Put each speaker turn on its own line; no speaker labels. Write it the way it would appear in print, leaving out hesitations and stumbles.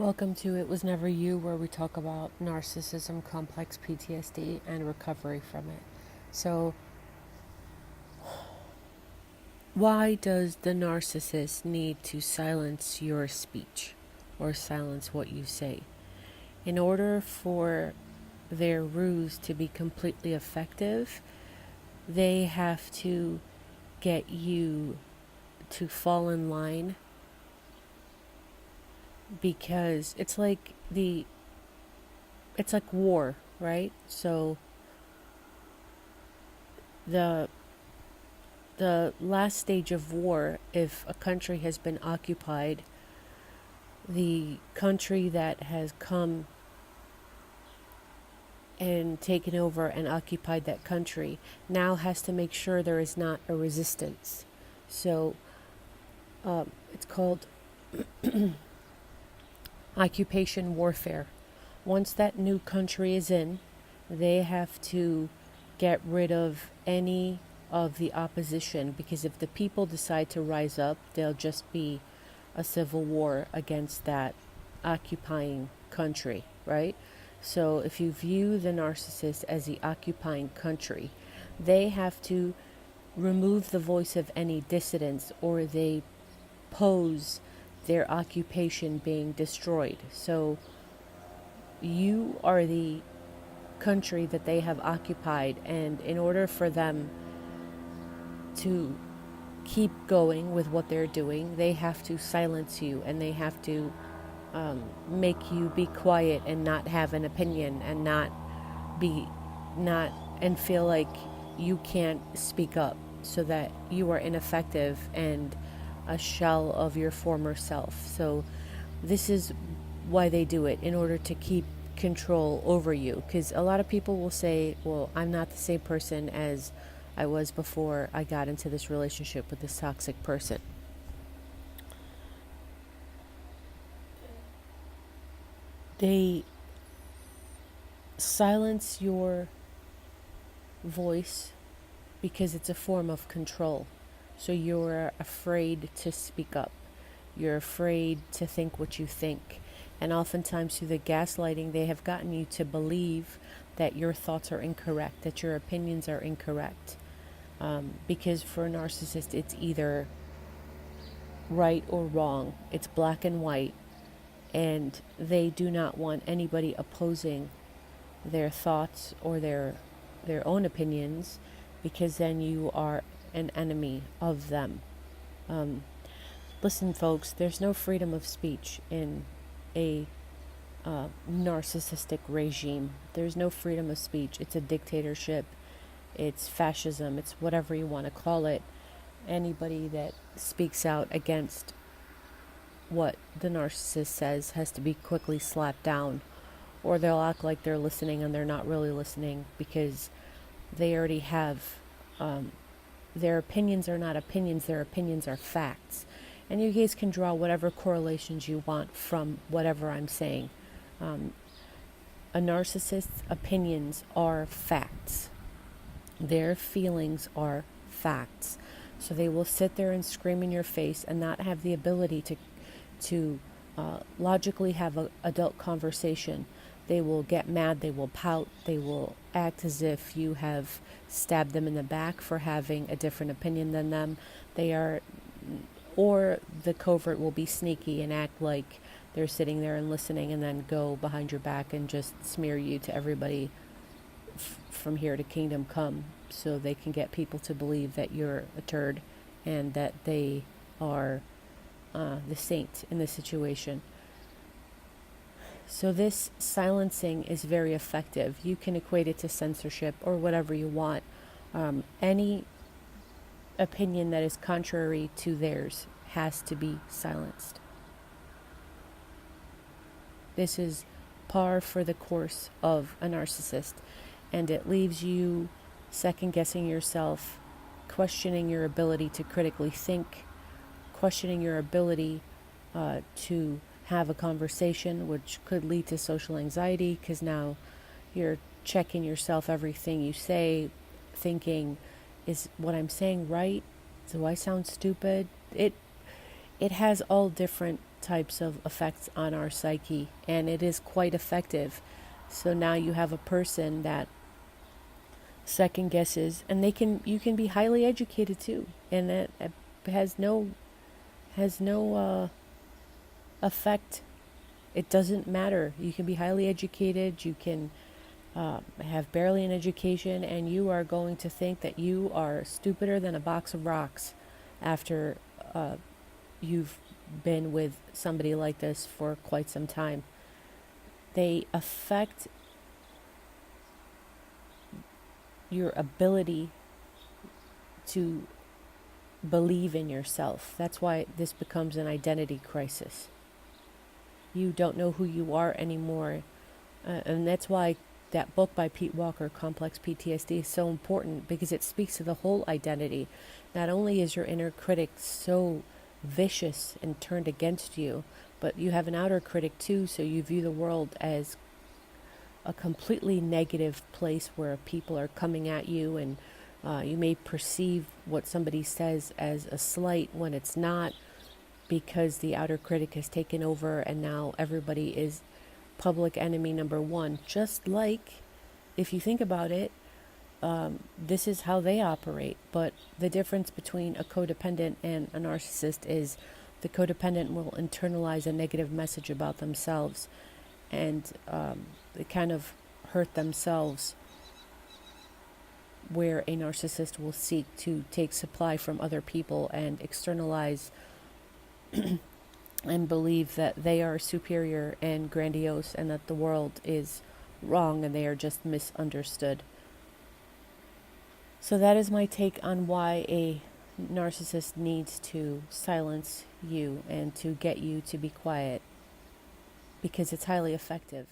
Welcome to It Was Never You, where we talk about narcissism, complex PTSD, and recovery from it. So, why does the narcissist need to silence your speech or silence what you say? In order for their ruse to be completely effective, they have to get you to fall in line, because it's like war, right? So the last stage of war, if a country has been occupied, the country that has come and taken over and occupied that country now has to make sure there is not a resistance. So it's called occupation warfare. Once that new country is in, they have to get rid of any of the opposition, because if the people decide to rise up, there'll just be a civil war against that occupying country, right? So if you view the narcissist as the occupying country, they have to remove the voice of any dissidents, or they pose their occupation being destroyed. So you are the country that they have occupied, and in order for them to keep going with what they're doing, they have to silence you, and they have to make you be quiet and not have an opinion, and and feel like you can't speak up, so that you are ineffective and a shell of your former self. So this is why they do it, in order to keep control over you. Because a lot of people will say, well, I'm not the same person as I was before I got into this relationship with this toxic person. They silence your voice because it's a form of control. So you're afraid to speak up. You're afraid to think what you think. And oftentimes through the gaslighting, they have gotten you to believe that your thoughts are incorrect, that your opinions are incorrect. Because for a narcissist, it's either right or wrong. It's black and white. And they do not want anybody opposing their thoughts or their own opinions, because then you are an enemy of them. Listen, folks, there's no freedom of speech in a narcissistic regime. There's no freedom of speech. It's a dictatorship. It's fascism. It's whatever you want to call it. Anybody that speaks out against what the narcissist says has to be quickly slapped down, or they'll act like they're listening and they're not really listening, because they already have their opinions are not opinions, their opinions are facts. And you guys can draw whatever correlations you want from whatever I'm saying. A narcissist's opinions are facts. Their feelings are facts. So they will sit there and scream in your face and not have the ability to logically have an adult conversation. They will get mad, they will pout, they will act as if you have stabbed them in the back for having a different opinion than them. Or the covert will be sneaky and act like they're sitting there and listening, and then go behind your back and just smear you to everybody from here to kingdom come, so they can get people to believe that you're a turd and that they are the saint in this situation. So this silencing is very effective. You can equate it to censorship or whatever you want. Any opinion that is contrary to theirs has to be silenced. This is par for the course of a narcissist, and it leaves you second guessing yourself, questioning your ability to critically think, questioning your ability to have a conversation, which could lead to social anxiety, because now you're checking yourself everything you say, thinking, is what I'm saying right? Do I sound stupid? It has all different types of effects on our psyche, and it is quite effective. So now you have a person that second guesses, and you can be highly educated too, and it has no effect. It doesn't matter. You can be highly educated, you can have barely an education, and you are going to think that you are stupider than a box of rocks after you've been with somebody like this for quite some time. They affect your ability to believe in yourself. That's why this becomes an identity crisis. You don't know who you are anymore. And that's why that book by Pete Walker, Complex PTSD, is so important, because it speaks to the whole identity. Not only is your inner critic so vicious and turned against you, but you have an outer critic too, so you view the world as a completely negative place where people are coming at you, and you may perceive what somebody says as a slight when it's not, because the outer critic has taken over, and now everybody is public enemy number one. Just like, if you think about it, this is how they operate. But the difference between a codependent and a narcissist is the codependent will internalize a negative message about themselves, and they kind of hurt themselves, where a narcissist will seek to take supply from other people and externalize and believe that they are superior and grandiose, and that the world is wrong and they are just misunderstood. So that is my take on why a narcissist needs to silence you and to get you to be quiet, because it's highly effective.